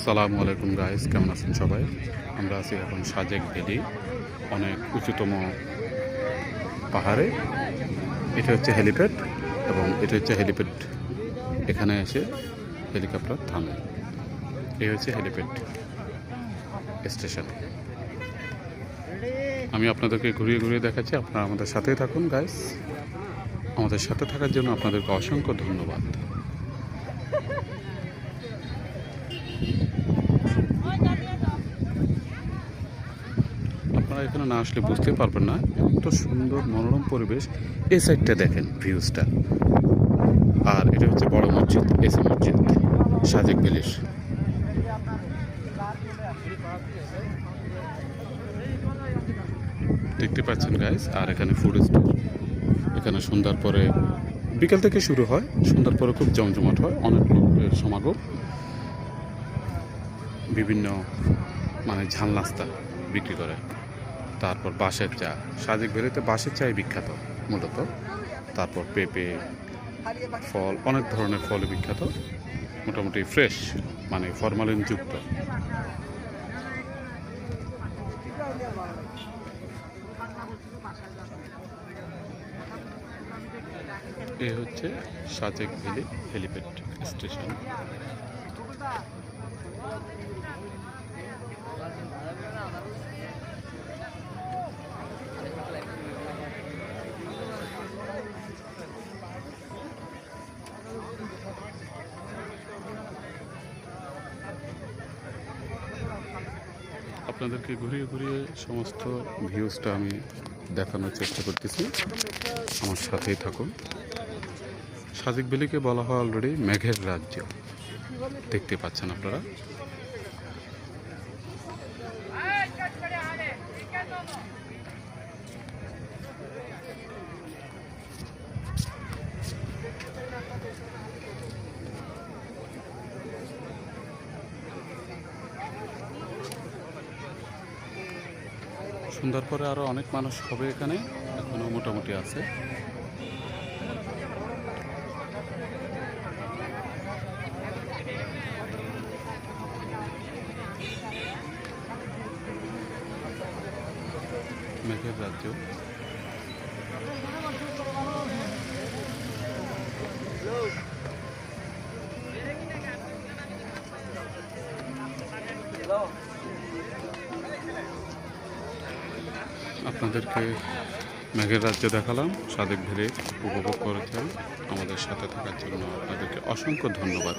আসসালামু আলাইকুম গাইস, কেমন আছেন সবাই? আমরা আছি এখন সাজেক ভ্যালি, অনেক উঁচুতম পাহাড়ে। এটা হচ্ছে হেলিপ্যাড এবং এটা হচ্ছে হেলিপ্যাড। এখানে এসে হেলিকপ্টার থামে। এই হচ্ছে হেলিপ্যাড স্টেশন। আমি আপনাদেরকে ঘুরিয়ে ঘুরিয়ে দেখাচ্ছি, আপনারা আমাদের সাথেই থাকুন গাইস। আমাদের সাথে থাকার জন্য আপনাদেরকে অসংখ্য ধন্যবাদ। আপনারা এখানে না আসলে বুঝতে পারবেন না, এত সুন্দর মনোরম পরিবেশ। এই সাইডটা দেখেন ভিউজটা। আর এটা হচ্ছে বড় মসজিদ, এসি মসজিদ সাজেক ভ্যালির। দেখতে পাচ্ছেন গাইস। আর এখানে ফুড স্টোর। এখানে সন্ধ্যার পরে, বিকেল থেকে শুরু হয়, সন্ধ্যার পরে খুব জমজমাট হয়, অনেক লোকের সমাগম। বিভিন্ন ঝাল নাস্তা বিক্রি করে। তারপর বাঁশের চা, সাজেক ভ্যালিতে বাঁশের চাই বিখ্যাত মূলত। তারপর পেঁপে, ফল, অনেক ধরনের ফল বিখ্যাত, মোটামুটি ফ্রেশ, ফরমালিন যুক্ত। এই হচ্ছে সাজেক ভ্যালি হেলিপ্যাড স্টেশন। আপনাদেরকে ঘুরিয়ে ঘুরিয়ে সমস্ত ভিউজটা আমি দেখানোর চেষ্টা করতেছি, আমার সাথেই থাকুন। সাজেক ভ্যালিকে বলা হয় অলরেডি মেঘের রাজ্য। দেখতে পাচ্ছেন আপনারা। সন্ধ্যার পরে আরো অনেক মানুষ হবে এখানে, এখনো মোটামুটি আছে। মেঘের রাজ্য। আপনাদেরকে মেঘের রাজ্য দেখালাম, সাজেক ভ্যালি উপভোগ করেছেন। আমাদের সাথে থাকার জন্য আপনাদেরকে অসংখ্য ধন্যবাদ।